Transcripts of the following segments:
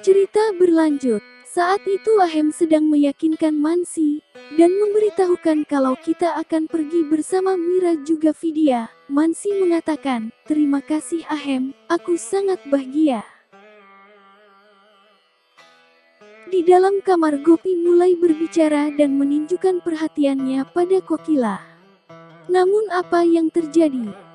Cerita berlanjut. Saat itu Ahem sedang meyakinkan Mansi dan memberitahukan kalau kita akan pergi bersama Mira juga Vidya. Mansi mengatakan, "Terima kasih Ahem, aku sangat bahagia." Di dalam kamar Gopi mulai berbicara dan menunjukkan perhatiannya pada Kokila. Namun apa yang terjadi?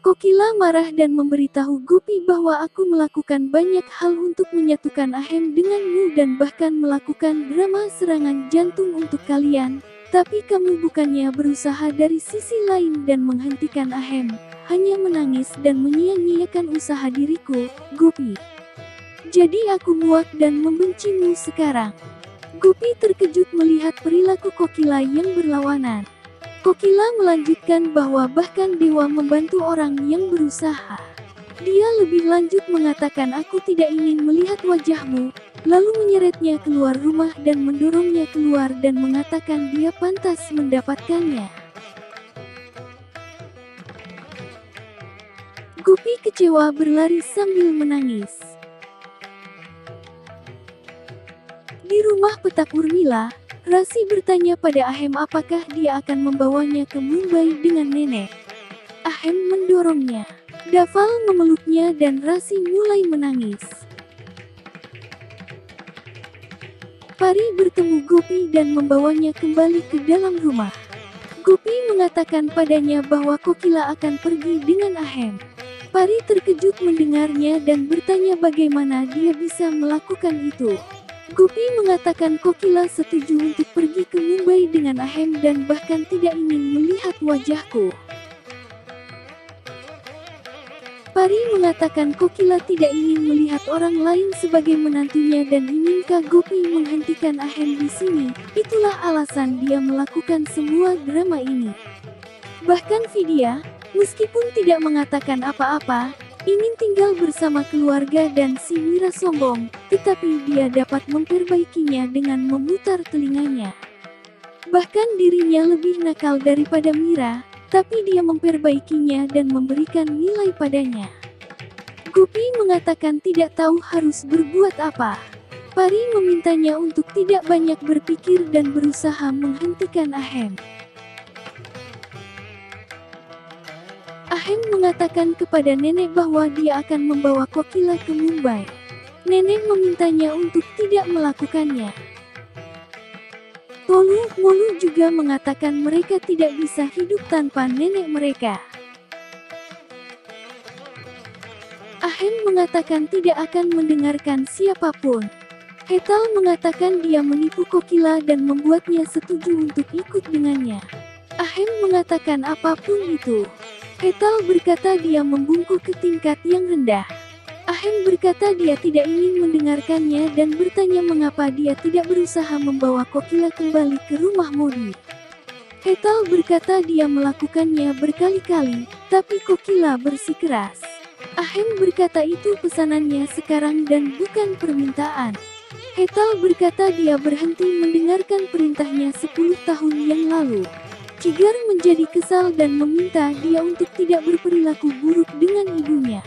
Kokila marah dan memberitahu Gopi bahwa aku melakukan banyak hal untuk menyatukan Ahem denganmu dan bahkan melakukan drama serangan jantung untuk kalian. Tapi kamu bukannya berusaha dari sisi lain dan menghentikan Ahem, hanya menangis dan menyia-nyiakan usaha diriku, Gopi. Jadi aku muak dan membencimu sekarang. Gopi terkejut melihat perilaku Kokila yang berlawanan. Kokila melanjutkan bahwa bahkan dewa membantu orang yang berusaha. Dia lebih lanjut mengatakan aku tidak ingin melihat wajahmu, lalu menyeretnya keluar rumah dan mendorongnya keluar dan mengatakan dia pantas mendapatkannya. Gopi kecewa berlari sambil menangis. Di rumah petak Urmila, Rasi bertanya pada Ahem apakah dia akan membawanya ke Mumbai dengan nenek. Ahem mendorongnya. Daval memeluknya dan Rasi mulai menangis. Pari bertemu Gopi dan membawanya kembali ke dalam rumah. Gopi mengatakan padanya bahwa Kokila akan pergi dengan Ahem. Pari terkejut mendengarnya dan bertanya bagaimana dia bisa melakukan itu. Gopi mengatakan Kokila setuju untuk pergi ke Mumbai dengan Ahem dan bahkan tidak ingin melihat wajahku. Pari mengatakan Kokila tidak ingin melihat orang lain sebagai menantunya dan inginkah Gopi menghentikan Ahem di sini. Itulah alasan dia melakukan semua drama ini. Bahkan Vidya, meskipun tidak mengatakan apa-apa, ingin tinggal bersama keluarga dan si Mira sombong, tetapi dia dapat memperbaikinya dengan memutar telinganya. Bahkan dirinya lebih nakal daripada Mira, tapi dia memperbaikinya dan memberikan nilai padanya. Gopi mengatakan tidak tahu harus berbuat apa. Pari memintanya untuk tidak banyak berpikir dan berusaha menghentikan Ahem. Ahem mengatakan kepada nenek bahwa dia akan membawa Kokila ke Mumbai. Nenek memintanya untuk tidak melakukannya. Tolu Molu juga mengatakan mereka tidak bisa hidup tanpa nenek mereka. Ahem mengatakan tidak akan mendengarkan siapapun. Hetal mengatakan dia menipu Kokila dan membuatnya setuju untuk ikut dengannya. Ahem mengatakan apapun itu. Hetal berkata dia membungkuk ke tingkat yang rendah. Ahem berkata dia tidak ingin mendengarkannya dan bertanya mengapa dia tidak berusaha membawa Kokila kembali ke rumah Modi. Hetal berkata dia melakukannya berkali-kali, tapi Kokila bersikeras. Ahem berkata itu pesanannya sekarang dan bukan permintaan. Hetal berkata dia berhenti mendengarkan perintahnya 10 tahun yang lalu. Cigar menjadi kesal dan meminta dia untuk tidak berperilaku buruk dengan ibunya.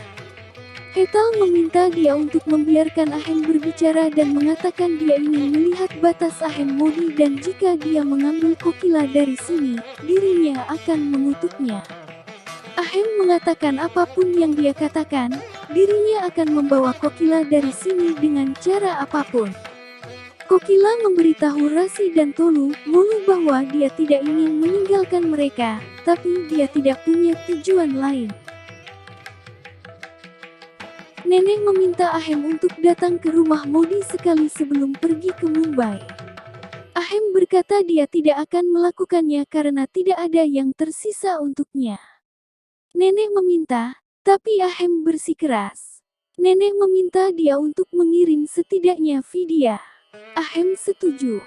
Hetal meminta dia untuk membiarkan Ahem berbicara dan mengatakan dia ingin melihat batas Ahem Modi dan jika dia mengambil Kokila dari sini, dirinya akan mengutuknya. Ahem mengatakan apapun yang dia katakan, dirinya akan membawa Kokila dari sini dengan cara apapun. Kokila memberitahu Rasi dan Tolu Molu bahwa dia tidak ingin meninggalkan mereka, tapi dia tidak punya tujuan lain. Nenek meminta Ahem untuk datang ke rumah Modi sekali sebelum pergi ke Mumbai. Ahem berkata dia tidak akan melakukannya karena tidak ada yang tersisa untuknya. Nenek meminta, tapi Ahem bersikeras. Nenek meminta dia untuk mengirim setidaknya Vidya. Ahem setuju.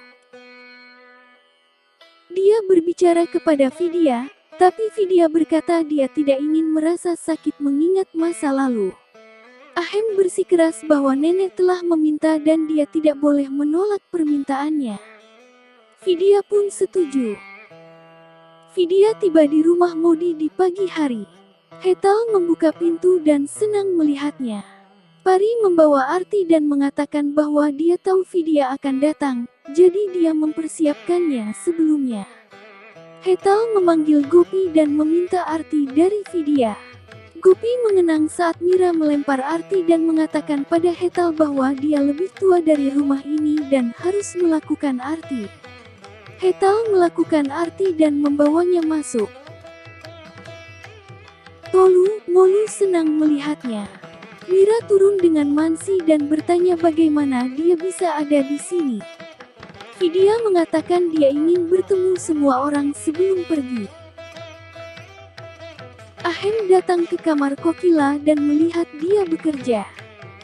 Dia berbicara kepada Vidya, tapi Vidya berkata dia tidak ingin merasa sakit mengingat masa lalu. Ahem bersikeras bahwa nenek telah meminta dan dia tidak boleh menolak permintaannya. Vidya pun setuju. Vidya tiba di rumah Modi di pagi hari. Hetal membuka pintu dan senang melihatnya. Pari membawa arti dan mengatakan bahwa dia tahu Vidya akan datang, jadi dia mempersiapkannya sebelumnya. Hetal memanggil Gopi dan meminta arti dari Vidya. Gopi mengenang saat Mira melempar arti dan mengatakan pada Hetal bahwa dia lebih tua dari rumah ini dan harus melakukan arti. Hetal melakukan arti dan membawanya masuk. Tolu, Molu senang melihatnya. Mira turun dengan Mansi dan bertanya bagaimana dia bisa ada di sini. Vidya mengatakan dia ingin bertemu semua orang sebelum pergi. Ahem datang ke kamar Kokila dan melihat dia bekerja.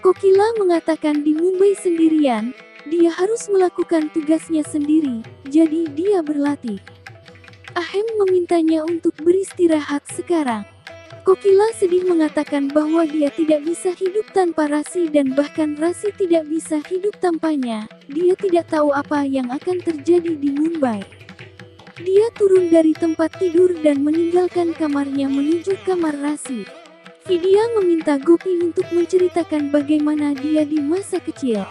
Kokila mengatakan di Mumbai sendirian, dia harus melakukan tugasnya sendiri, jadi dia berlatih. Ahem memintanya untuk beristirahat sekarang. Kokila sedih mengatakan bahwa dia tidak bisa hidup tanpa Rasi dan bahkan Rasi tidak bisa hidup tanpanya. Dia tidak tahu apa yang akan terjadi di Mumbai. Dia turun dari tempat tidur dan meninggalkan kamarnya menuju kamar Rasi. Vidya meminta Gopi untuk menceritakan bagaimana dia di masa kecil.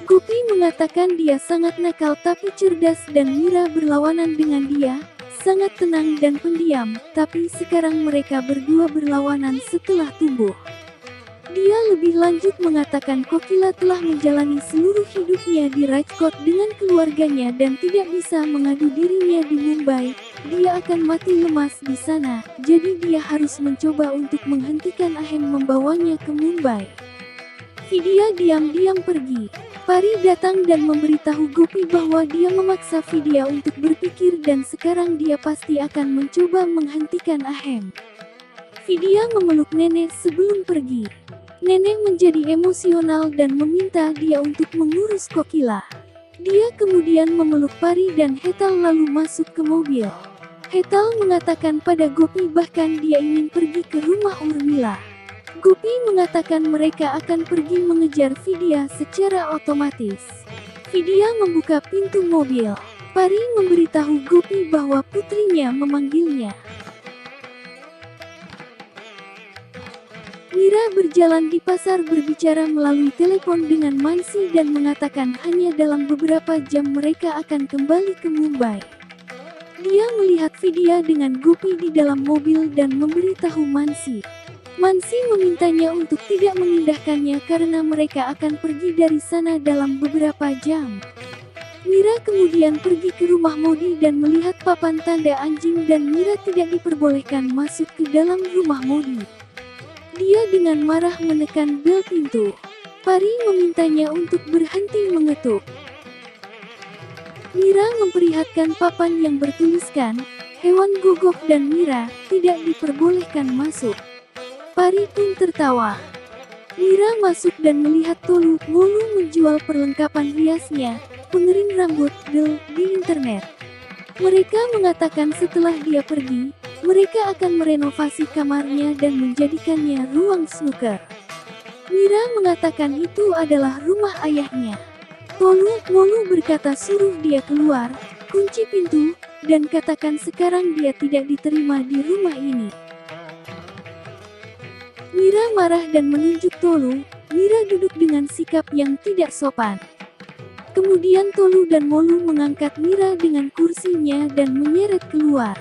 Gopi mengatakan dia sangat nakal tapi cerdas dan Mira berlawanan dengan dia. Sangat tenang dan pendiam, tapi sekarang mereka berdua berlawanan setelah tumbuh. Dia lebih lanjut mengatakan Kokila telah menjalani seluruh hidupnya di Rajkot dengan keluarganya dan tidak bisa mengadu dirinya di Mumbai. Dia akan mati lemas di sana, jadi dia harus mencoba untuk menghentikan Ahem membawanya ke Mumbai. Vidya diam-diam pergi. Pari datang dan memberitahu Gopi bahwa dia memaksa Vidya untuk berpikir dan sekarang dia pasti akan mencoba menghentikan Ahem. Vidya memeluk nenek sebelum pergi. Nenek menjadi emosional dan meminta dia untuk mengurus Kokila. Dia kemudian memeluk Pari dan Hetal lalu masuk ke mobil. Hetal mengatakan pada Gopi bahkan dia ingin pergi ke rumah Urmila. Gopi mengatakan mereka akan pergi mengejar Vidya secara otomatis. Vidya membuka pintu mobil. Pari memberitahu Gopi bahwa putrinya memanggilnya. Mira berjalan di pasar berbicara melalui telepon dengan Mansi dan mengatakan hanya dalam beberapa jam mereka akan kembali ke Mumbai. Dia melihat Vidya dengan Gopi di dalam mobil dan memberitahu Mansi. Mansi memintanya untuk tidak mengindahkannya karena mereka akan pergi dari sana dalam beberapa jam. Mira kemudian pergi ke rumah Modi dan melihat papan tanda anjing dan Mira tidak diperbolehkan masuk ke dalam rumah Modi. Dia dengan marah menekan bel pintu. Pari memintanya untuk berhenti mengetuk. Mira memperlihatkan papan yang bertuliskan, hewan gogok dan Mira tidak diperbolehkan masuk. Pari pun tertawa. Mira masuk dan melihat Tolu Molu menjual perlengkapan riasnya, pengering rambut, di internet. Mereka mengatakan setelah dia pergi, mereka akan merenovasi kamarnya dan menjadikannya ruang snooker. Mira mengatakan itu adalah rumah ayahnya. Tolu Molu berkata suruh dia keluar, kunci pintu, dan katakan sekarang dia tidak diterima di rumah ini. Mira marah dan menunjuk Tolu. Mira duduk dengan sikap yang tidak sopan. Kemudian Tolu dan Molu mengangkat Mira dengan kursinya dan menyeret keluar.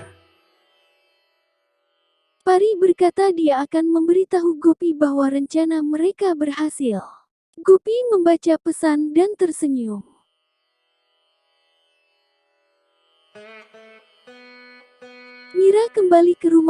Pari berkata dia akan memberitahu Gopi bahwa rencana mereka berhasil. Gopi membaca pesan dan tersenyum. Mira kembali ke rumah.